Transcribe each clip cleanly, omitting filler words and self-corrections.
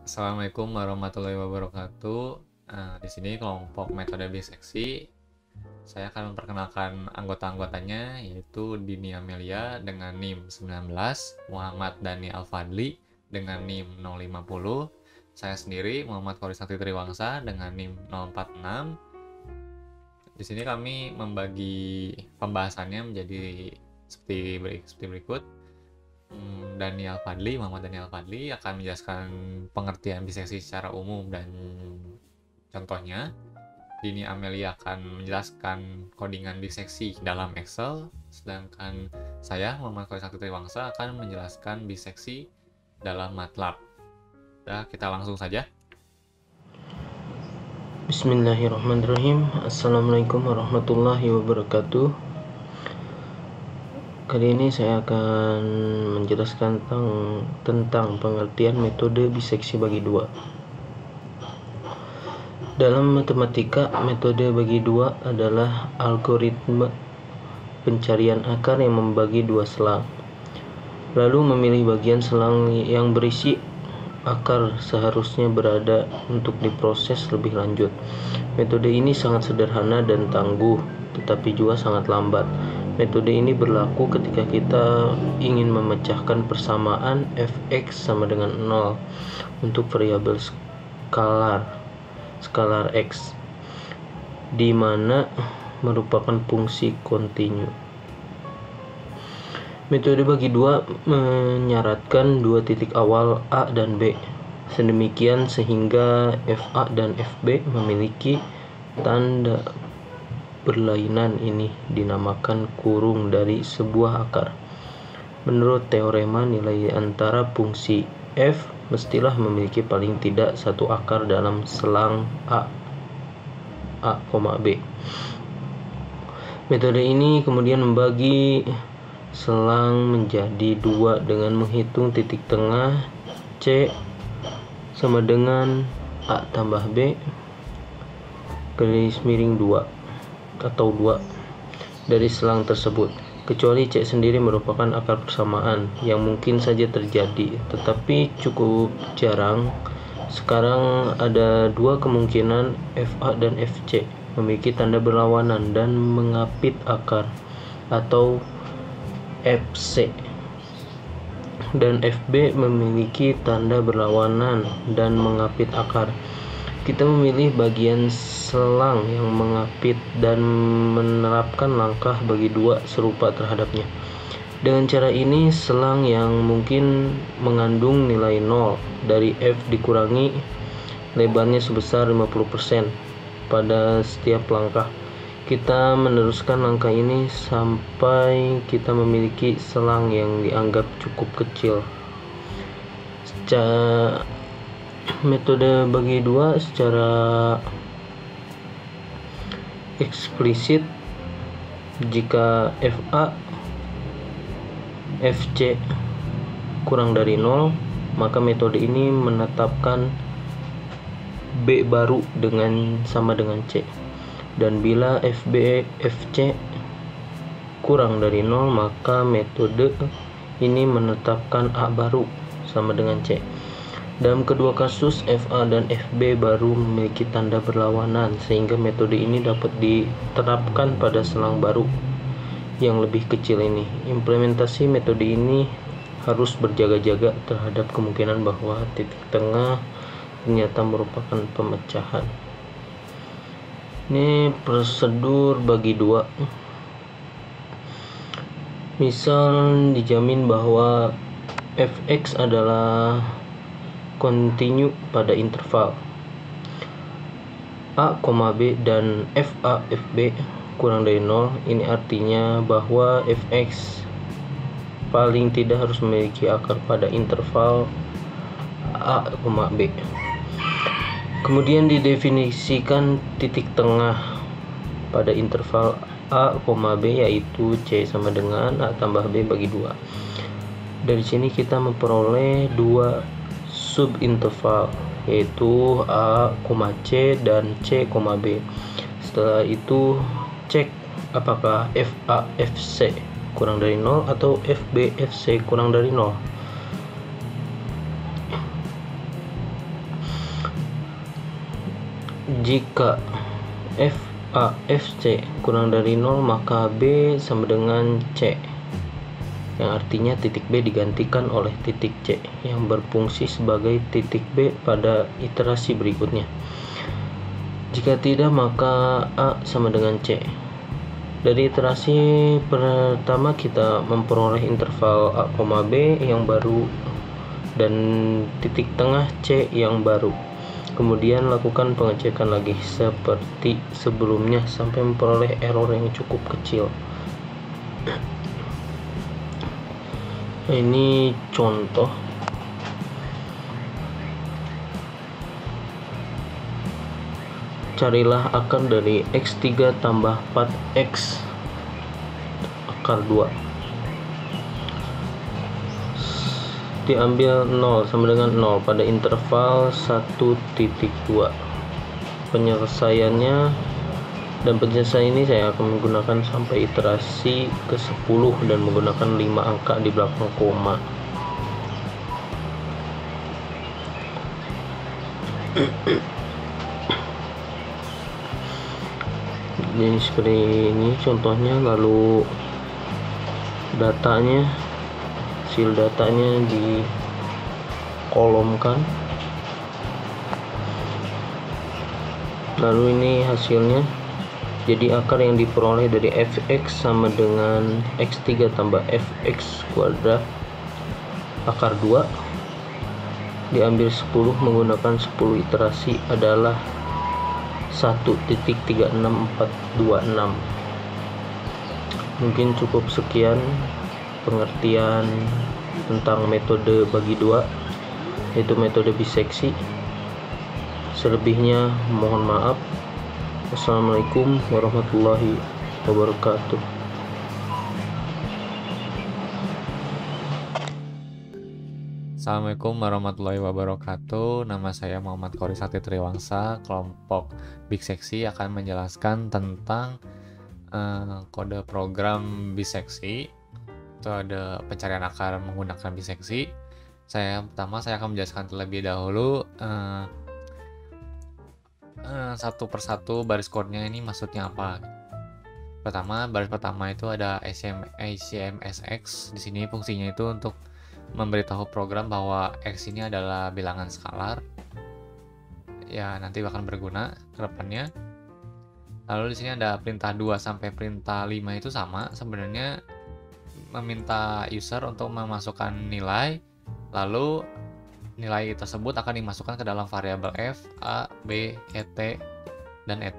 Assalamualaikum warahmatullahi wabarakatuh. Di sini kelompok metode biseksi. Saya akan memperkenalkan anggota-anggotanya, yaitu Dini Amelia dengan NIM 19, Muhammad Dani Alfadli dengan NIM 050, saya sendiri Muhammad Khoris Sakti Triwangsa dengan NIM 046. Di sini kami membagi pembahasannya menjadi seperti berikut. Muhammad Daniel Fadli akan menjelaskan pengertian biseksi secara umum dan contohnya. Dini Amelia akan menjelaskan codingan biseksi dalam Excel, sedangkan saya, Muhammad Khoris Sakti Triwangsa, akan menjelaskan biseksi dalam MATLAB. Kita langsung saja. Bismillahirrahmanirrahim. Assalamualaikum warahmatullahi wabarakatuh. Kali ini saya akan menjelaskan tentang pengertian metode biseksi bagi dua. Dalam matematika, metode bagi dua adalah algoritma pencarian akar yang membagi dua selang, lalu memilih bagian selang yang berisi akar seharusnya berada untuk diproses lebih lanjut. Metode ini sangat sederhana dan tangguh, tetapi juga sangat lambat. Metode ini berlaku ketika kita ingin memecahkan persamaan fx sama dengan 0 untuk variabel skalar x, di mana merupakan fungsi kontinu. Metode bagi dua menyaratkan dua titik awal A dan B, sedemikian sehingga FA dan FB memiliki tanda berlainan. Ini dinamakan kurung dari sebuah akar. Menurut teorema, nilai antara fungsi f mestilah memiliki paling tidak satu akar dalam selang A, B. Metode ini kemudian membagi selang menjadi dua dengan menghitung titik tengah C sama dengan A tambah B garis miring 2 atau 2 dari selang tersebut, kecuali C sendiri merupakan akar persamaan yang mungkin saja terjadi, tetapi cukup jarang. Sekarang ada dua kemungkinan FA dan FC memiliki tanda berlawanan dan mengapit akar, atau FC, dan FB memiliki tanda berlawanan dan mengapit akar. Kita memilih bagian selang yang mengapit dan menerapkan langkah bagi dua serupa terhadapnya. Dengan cara ini, selang yang mungkin mengandung nilai 0 dari F dikurangi lebarnya sebesar 50% pada setiap langkah. Kita meneruskan langkah ini sampai kita memiliki selang yang dianggap cukup kecil. Metode bagi dua secara eksplisit, jika FA FC kurang dari 0, maka metode ini menetapkan B baru sama dengan C. Dan bila FB FC kurang dari 0, maka metode ini menetapkan A baru sama dengan C. Dalam kedua kasus, FA dan FB baru memiliki tanda berlawanan, sehingga metode ini dapat diterapkan pada selang baru yang lebih kecil ini. Implementasi metode ini harus berjaga-jaga terhadap kemungkinan bahwa titik tengah ternyata merupakan pemecahan. Ini prosedur bagi dua. Misal dijamin bahwa fx adalah kontinu pada interval A, B dan FA, FB kurang dari 0. Ini artinya bahwa fx paling tidak harus memiliki akar pada interval A, B. Kemudian didefinisikan titik tengah pada interval A, B, yaitu C sama dengan A tambah B bagi 2. Dari sini kita memperoleh dua subinterval, yaitu A, C dan C, B. Setelah itu cek apakah FA, FC kurang dari 0 atau FB, FC kurang dari 0. Jika F A F C kurang dari 0, maka B sama dengan C, yang artinya titik B digantikan oleh titik C yang berfungsi sebagai titik B pada iterasi berikutnya. Jika tidak, maka A sama dengan C. Dari iterasi pertama kita memperoleh interval A, B yang baru dan titik tengah C yang baru. Kemudian lakukan pengecekan lagi seperti sebelumnya sampai memperoleh error yang cukup kecil. Ini contoh. Carilah akar dari X3 tambah 4X akar 2. Diambil 0 sama dengan 0 pada interval 1,2. Penyelesaiannya ini saya akan menggunakan sampai iterasi ke 10 dan menggunakan 5 angka di belakang koma. Jadi seperti ini contohnya, lalu hasil datanya dikolomkan, lalu ini hasilnya. Jadi akar yang diperoleh dari fx sama dengan x3 tambah fx kuadrat akar 2 diambil 10 menggunakan 10 iterasi adalah 1.36426. Mungkin cukup sekian pengertian tentang metode bagi dua, yaitu metode biseksi. Selebihnya mohon maaf. Wassalamualaikum warahmatullahi wabarakatuh. Assalamualaikum warahmatullahi wabarakatuh. Nama saya Muhammad Khori Sakti Triwangsa. Kelompok biseksi akan menjelaskan tentang kode program biseksi. Itu ada pencarian akar menggunakan biseksi. Pertama saya akan menjelaskan terlebih dahulu satu persatu baris kodenya ini maksudnya apa. Pertama, baris pertama itu ada ACMSX. Di sini fungsinya itu untuk memberitahu program bahwa X ini adalah bilangan skalar. Ya, nanti akan berguna ke depannya. Lalu di sini ada perintah 2 sampai perintah 5 itu sama, sebenarnya meminta user untuk memasukkan nilai, lalu nilai tersebut akan dimasukkan ke dalam variabel f, a, b, et, dan et.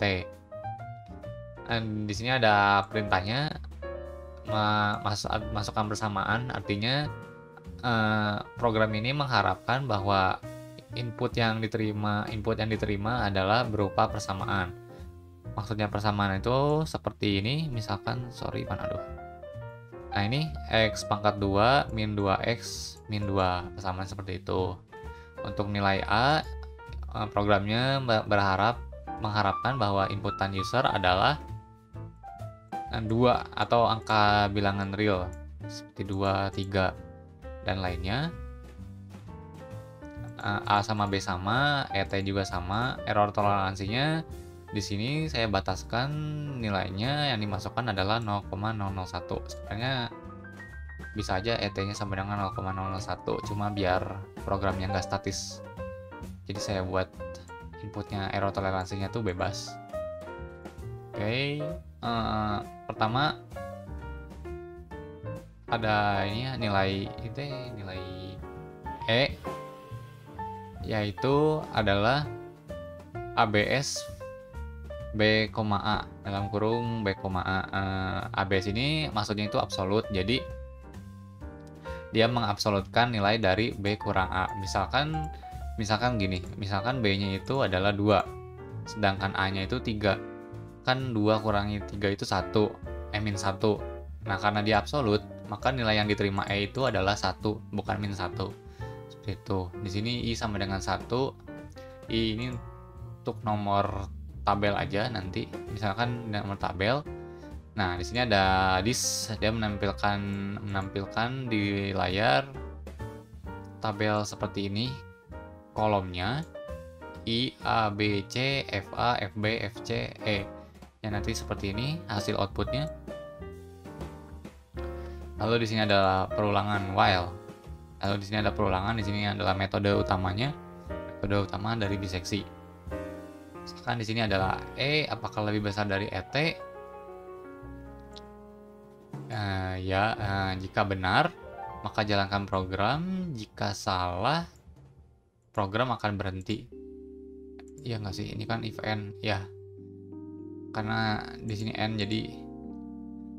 Dan di sini ada perintahnya masukkan bersamaan, artinya program ini mengharapkan bahwa input yang diterima adalah berupa persamaan. Maksudnya persamaan itu seperti ini, misalkan Nah, ini X pangkat 2 min 2X min 2, persamaan seperti itu. Untuk nilai A, programnya mengharapkan bahwa inputan user adalah 2 atau angka bilangan real seperti 2, 3 dan lainnya. A sama B sama, ET juga sama. Error toleransinya di sini saya bataskan nilainya yang dimasukkan adalah 0,001. Sebenarnya bisa aja ET-nya sama dengan 0,001, cuma biar programnya nggak statis. Jadi saya buat inputnya error toleransinya tuh bebas. Oke, pertama ada ini ya, nilai E, yaitu adalah ABS B, A dalam kurung B, A. ABS ini maksudnya itu absolut, jadi dia mengabsolutkan nilai dari B kurang A. Misalkan gini, misalkan B-nya itu adalah 2, sedangkan A-nya itu 3. Kan 2 kurangi 3 itu 1, min 1. Nah, karena dia absolut, maka nilai yang diterima E itu adalah 1, bukan min 1. Seperti itu. Di sini I sama dengan 1. I ini untuk nomor tabel aja nanti. Misalkan nomor tabel. Nah, di sini ada this, dia menampilkan di layar tabel seperti ini kolomnya. I, A, B, C, F, A, F, B, F, C, E. Yang nanti seperti ini hasil outputnya. Lalu di sini adalah perulangan while. Lalu di sini ada perulangan, di sini adalah metode utamanya. Metode utama dari biseksi. Misalkan di sini adalah E, apakah lebih besar dari ET? Jika benar, maka jalankan program. Jika salah, program akan berhenti. Iya nggak sih? Ini kan if n, ya. Karena di sini n, jadi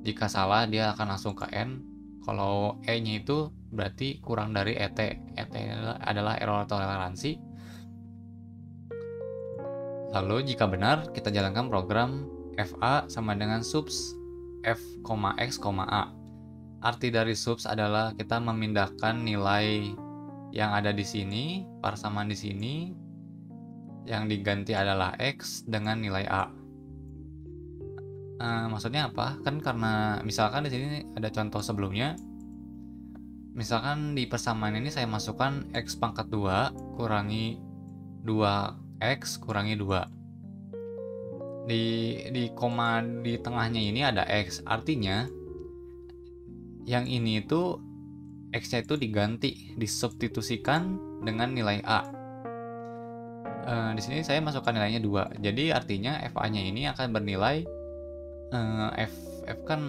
jika salah dia akan langsung ke n. Kalau e-nya itu berarti kurang dari ET. ET adalah error toleransi. Lalu jika benar, kita jalankan program FA sama dengan subs f, x, a. Arti dari subs adalah kita memindahkan nilai yang ada di sini, persamaan di sini, yang diganti adalah x dengan nilai a. Maksudnya apa? Kan karena misalkan di sini ada contoh sebelumnya. Misalkan di persamaan ini saya masukkan x pangkat 2 kurangi 2x kurangi 2. Di koma di tengahnya ini ada x. Artinya yang ini itu x-nya itu diganti, disubstitusikan dengan nilai a. Di sini saya masukkan nilainya 2. Jadi artinya fa-nya ini akan bernilai f kan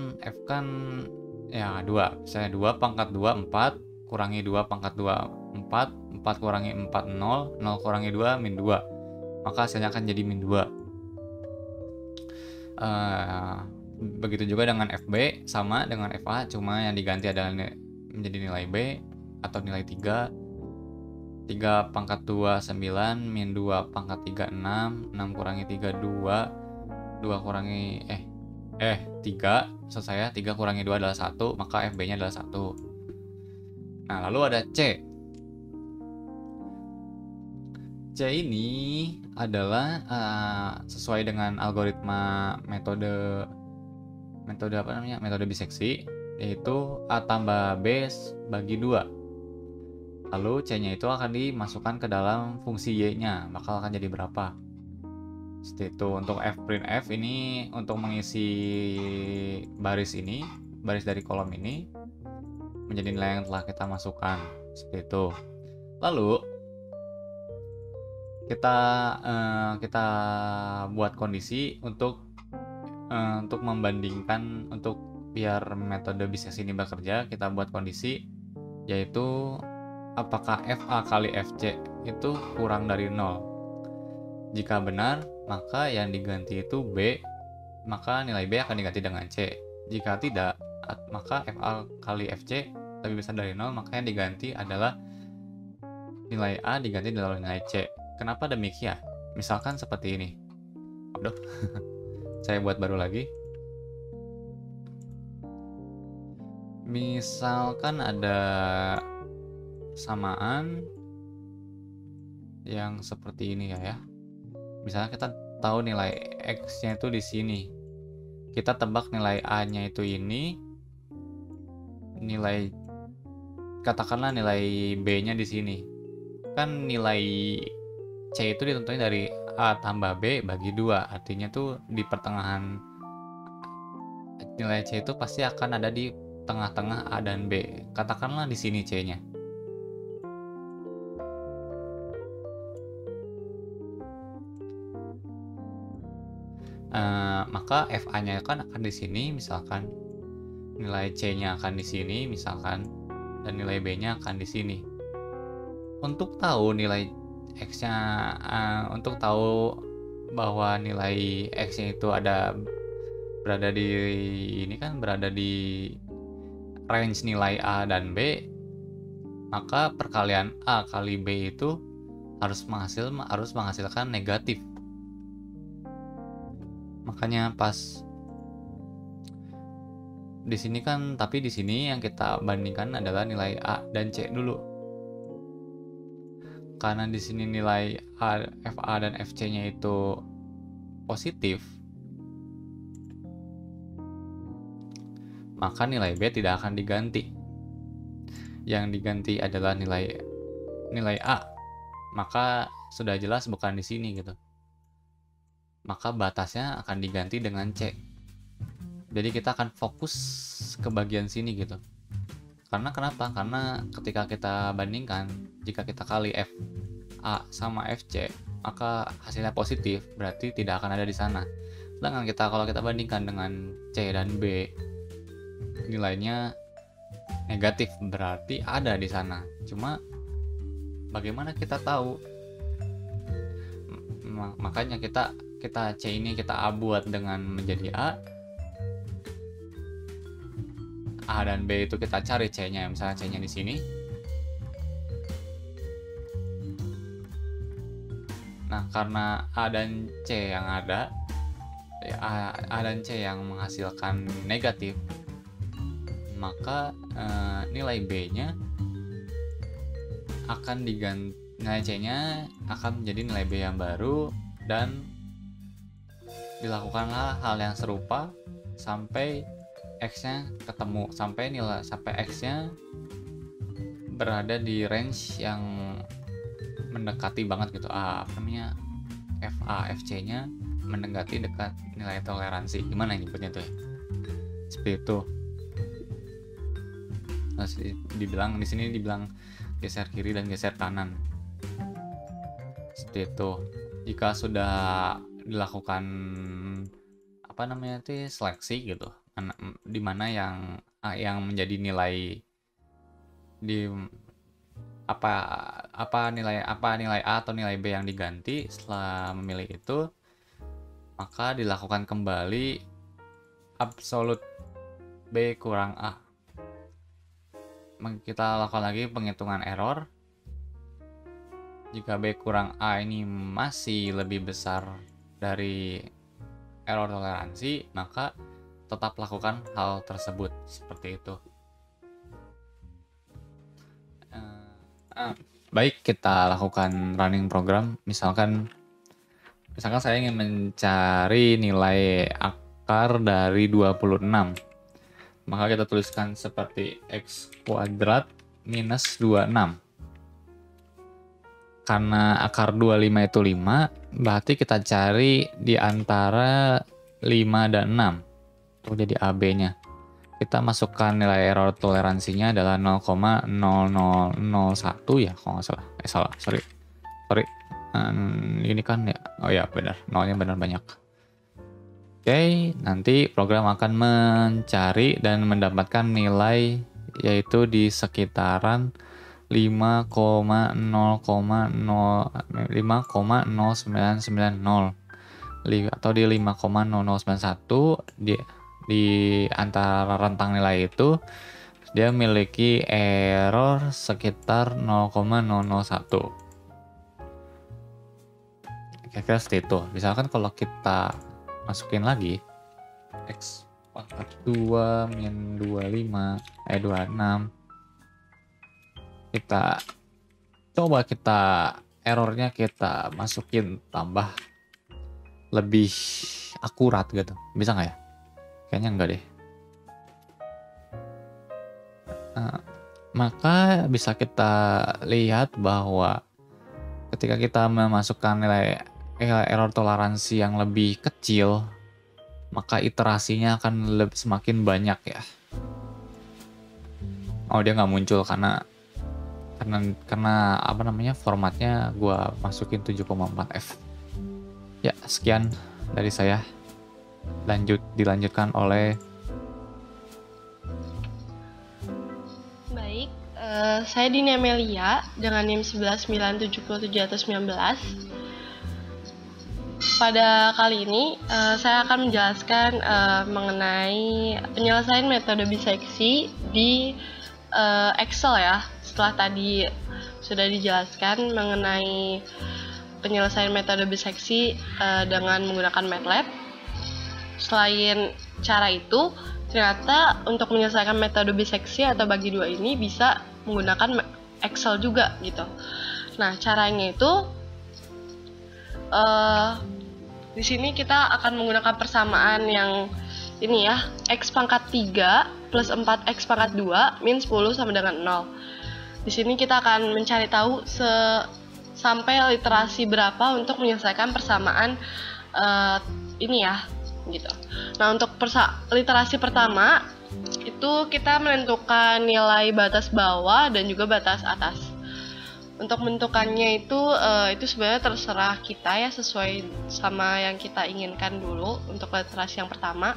ya 2. Misalnya 2 pangkat 2 4 kurangi 2 pangkat 2 4, 4 kurangi 4 0, 0 kurangi 2 min 2. Maka hasilnya akan jadi min 2. Begitu juga dengan fb sama dengan fa, cuma yang diganti adalah menjadi nilai b atau nilai 3. 3 pangkat 2 9 min 2 pangkat 3 6, 6 kurangi 3 2, 2 kurangi 3, maksud saya 3 kurangi 2 adalah 1, maka FB nya adalah 1. Nah lalu ada C. C ini adalah sesuai dengan algoritma metode biseksi, yaitu A tambah B bagi 2. Lalu C-nya itu akan dimasukkan ke dalam fungsi Y-nya, bakal akan jadi berapa. Seperti itu. Untuk fprintf ini untuk mengisi baris dari kolom ini menjadi nilai yang telah kita masukkan. Seperti itu. Lalu kita buat kondisi untuk membandingkan, untuk biar metode biseksi ini bekerja, kita buat kondisi yaitu apakah FA kali FC itu kurang dari 0. Jika benar, maka yang diganti itu B, maka nilai B akan diganti dengan C. Jika tidak, maka FA kali FC lebih besar dari 0, maka yang diganti adalah nilai A diganti dengan nilai C. Kenapa demikian? Misalkan seperti ini. Aduh, saya buat baru lagi. Misalkan ada samaan yang seperti ini ya. Misalnya kita tahu nilai x-nya itu di sini. Kita tebak nilai a-nya itu ini. Katakanlah nilai b-nya di sini. Kan nilai c itu ditentuin dari a tambah b bagi 2. Artinya tuh di pertengahan nilai c itu pasti akan ada di tengah-tengah a dan b. Katakanlah di sini c-nya. Maka FA-nya kan akan di sini, misalkan nilai C-nya akan di sini, misalkan, dan nilai B-nya akan di sini. Untuk tahu nilai X-nya, untuk tahu bahwa nilai X-nya itu berada di range nilai A dan B, maka perkalian A kali B itu harus menghasilkan negatif. Makanya pas di sini kan, tapi di sini yang kita bandingkan adalah nilai A dan C dulu. Karena di sini nilai FA dan FC-nya itu positif, maka nilai B tidak akan diganti. Yang diganti adalah nilai A. maka sudah jelas bukan di sini gitu. Maka batasnya akan diganti dengan C. Jadi kita akan fokus ke bagian sini gitu. Karena kenapa? Karena ketika kita bandingkan, jika kita kali FA sama FC, maka hasilnya positif, berarti tidak akan ada di sana. Sedangkan kalau kita bandingkan dengan C dan B, nilainya negatif, berarti ada di sana. Cuma bagaimana kita tahu? Makanya kita C ini kita A buat dengan menjadi A dan B itu kita cari C-nya, misalnya C-nya di sini. Nah, karena A dan C yang ada, A dan C yang menghasilkan negatif, maka nilai B-nya akan diganti, nilai C-nya akan menjadi nilai B yang baru, dan dilakukanlah hal yang serupa sampai X-nya ketemu, sampai X-nya berada di range yang mendekati banget gitu. FA, FC-nya mendekati dekat nilai toleransi. Gimana nyebutnya tuh ya? Seperti itu. Nah, di sini dibilang geser kiri dan geser kanan. Seperti itu. Jika sudah dilakukan seleksi gitu, di mana yang menjadi nilai di nilai A atau nilai B yang diganti setelah memilih itu, maka dilakukan kembali absolut B kurang A. Kita lakukan lagi penghitungan error. Jika B kurang A ini masih lebih besar dari error toleransi, maka tetap lakukan hal tersebut seperti itu. Baik, kita lakukan running program. Misalkan saya ingin mencari nilai akar dari 26. Maka kita tuliskan seperti X kuadrat minus 26. Karena akar 25 itu 5, berarti kita cari di antara 5 dan 6. Itu jadi AB-nya. Kita masukkan nilai error toleransinya adalah 0,0001 ya, kalau nggak salah. Sorry. Ini kan ya, oh ya benar, nolnya benar banyak. Oke, nanti program akan mencari dan mendapatkan nilai yaitu di sekitaran 5,0990 atau di 5,0091. Di antara rentang nilai itu dia memiliki error sekitar 0,001. Kira-kira seperti itu. Misalkan kalau kita masukin lagi X 2 min 26, kita coba errornya kita masukin tambah lebih akurat gitu, bisa nggak ya? Kayaknya enggak deh. Maka bisa kita lihat bahwa ketika kita memasukkan nilai error toleransi yang lebih kecil, maka iterasinya akan semakin banyak ya. Oh, dia nggak muncul karena formatnya gua masukin 7,4F. Ya, sekian dari saya. Dilanjutkan oleh Baik, saya Dini Amelia dengan NIM 1197719. Pada kali ini saya akan menjelaskan mengenai penyelesaian metode biseksi di Excel ya. Setelah tadi sudah dijelaskan mengenai penyelesaian metode biseksi dengan menggunakan MATLAB. Selain cara itu, ternyata untuk menyelesaikan metode biseksi atau bagi dua ini bisa menggunakan Excel juga gitu. Nah, caranya itu di sini kita akan menggunakan persamaan yang ini ya, X pangkat 3 plus 4X pangkat 2 min 10 sama dengan 0. Di sini kita akan mencari tahu sampai literasi berapa untuk menyelesaikan persamaan ini ya, gitu. Nah, untuk literasi pertama itu kita menentukan nilai batas bawah dan juga batas atas. Untuk menentukannya itu sebenarnya terserah kita ya, sesuai sama yang kita inginkan dulu untuk literasi yang pertama.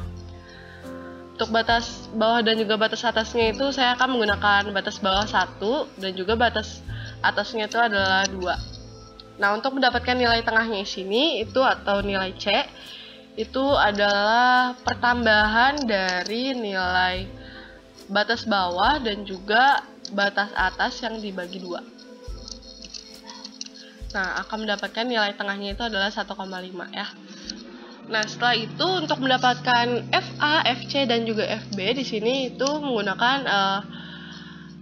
Untuk batas bawah dan juga batas atasnya itu saya akan menggunakan batas bawah 1 dan juga batas atasnya itu adalah 2. Nah, untuk mendapatkan nilai tengahnya di sini itu atau nilai C itu adalah pertambahan dari nilai batas bawah dan juga batas atas yang dibagi 2. Nah, akan mendapatkan nilai tengahnya itu adalah 1,5 ya. Nah, setelah itu untuk mendapatkan FA, FC dan juga FB di sini itu menggunakan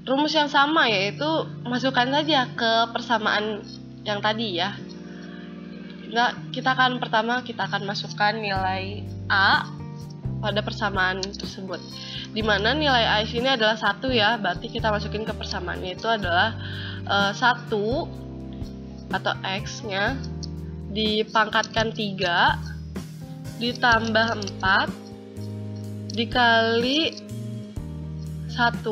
rumus yang sama, yaitu masukkan saja ke persamaan yang tadi ya. Nah, kita akan masukkan nilai A pada persamaan tersebut. Dimana nilai A di sini adalah 1 ya, berarti kita masukin ke persamaannya itu adalah 1 atau X-nya dipangkatkan 3 ditambah 4 dikali 1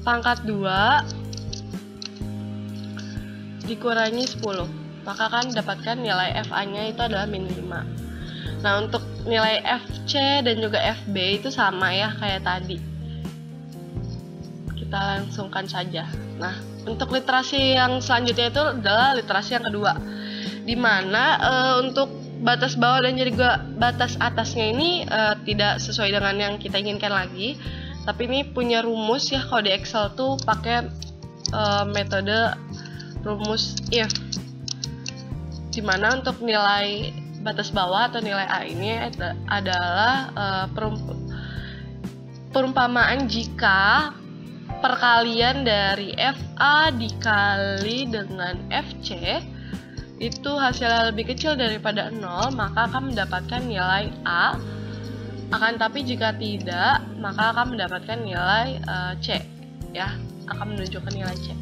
pangkat 2 dikurangi 10, maka akan dapatkan nilai FA-nya itu adalah min 5. Nah, untuk nilai FC dan juga FB itu sama ya kayak tadi. Kita langsungkan saja. Nah, untuk literasi yang selanjutnya itu adalah literasi yang kedua, dimana untuk batas bawah dan juga batas atasnya ini tidak sesuai dengan yang kita inginkan lagi, tapi ini punya rumus ya. Kalau di Excel tuh pakai metode rumus if, dimana untuk nilai batas bawah atau nilai A ini adalah perumpamaan jika perkalian dari FA dikali dengan FC itu hasilnya lebih kecil daripada 0, maka akan mendapatkan nilai A. Akan tapi jika tidak, maka akan mendapatkan nilai C ya, akan menunjukkan nilai C.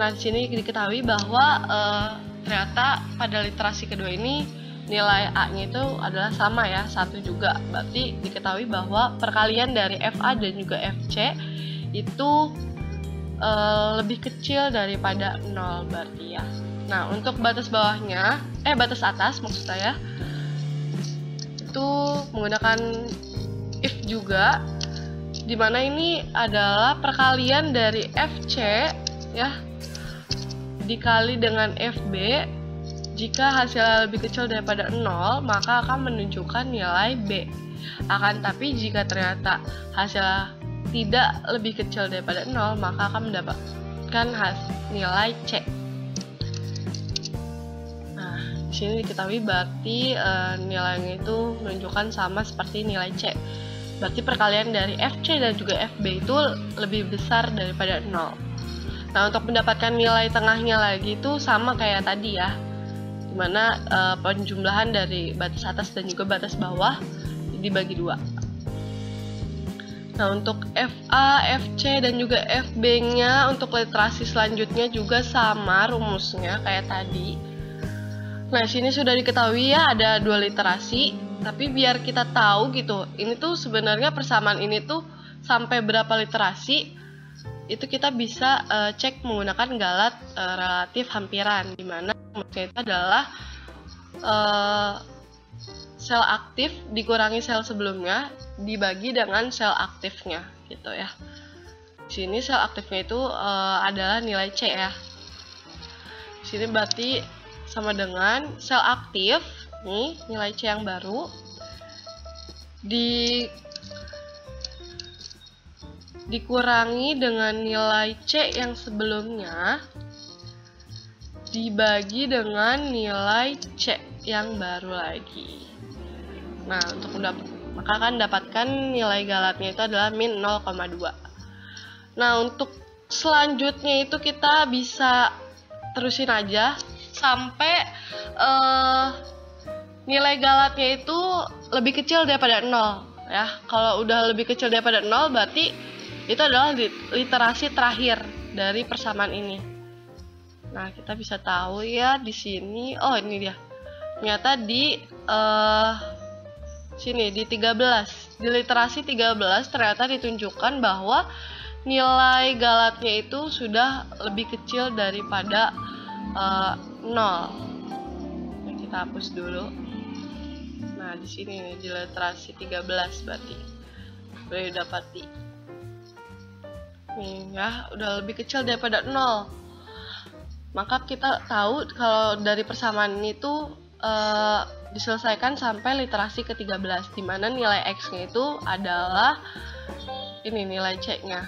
Nah, di sini diketahui bahwa ternyata pada literasi kedua ini nilai A-nya itu adalah sama ya, 1 juga. Berarti diketahui bahwa perkalian dari FA dan juga FC itu lebih kecil daripada 0 berarti ya. Nah, untuk batas bawahnya, batas atas maksud saya, itu menggunakan if juga, dimana ini adalah perkalian dari FC ya dikali dengan FB. Jika hasilnya lebih kecil daripada 0, maka akan menunjukkan nilai B. Akan tapi jika ternyata hasilnya tidak lebih kecil daripada 0, maka akan mendapatkan nilai C. Nah, di sini diketahui berarti nilainya itu menunjukkan sama seperti nilai C. Berarti perkalian dari FC dan juga FB itu lebih besar daripada 0. Nah, untuk mendapatkan nilai tengahnya lagi itu sama kayak tadi ya, dimana penjumlahan dari batas atas dan juga batas bawah dibagi 2. Nah, untuk FA, FC, dan juga FB-nya untuk literasi selanjutnya juga sama rumusnya kayak tadi. Nah, sini sudah diketahui ya ada 2 literasi, tapi biar kita tahu gitu, ini tuh sebenarnya persamaan ini tuh sampai berapa literasi, itu kita bisa cek menggunakan galat relatif hampiran, dimana rumusnya itu adalah sel aktif dikurangi sel sebelumnya dibagi dengan sel aktifnya gitu ya. Di sini sel aktifnya itu adalah nilai C ya. Di sini berarti sama dengan sel aktif nih nilai C yang baru dikurangi dengan nilai C yang sebelumnya dibagi dengan nilai C yang baru lagi. Nah, untuk maka akan dapatkan nilai galatnya itu adalah min 0,2. Nah, untuk selanjutnya itu kita bisa terusin aja sampai nilai galatnya itu lebih kecil daripada 0 ya. Kalau udah lebih kecil daripada 0 berarti itu adalah literasi terakhir dari persamaan ini. Nah, kita bisa tahu ya di sini. Oh, ini dia. Ternyata di sini di 13. Di literasi 13 ternyata ditunjukkan bahwa nilai galatnya itu sudah lebih kecil daripada 0. Nah, kita hapus dulu. Nah, di sini nih, di literasi 13 berarti boleh didapati. Nih ya, udah lebih kecil daripada 0. Maka kita tahu kalau dari persamaan itu diselesaikan sampai literasi ke-13, di mana nilai X-nya itu adalah ini nilai C-nya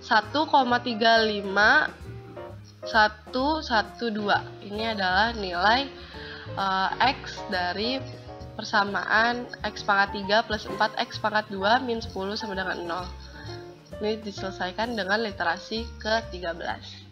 1,35112. Ini adalah nilai X dari persamaan X pangkat 3 plus 4 X pangkat 2 min 10 sama dengan 0. Ini diselesaikan dengan literasi ke-13.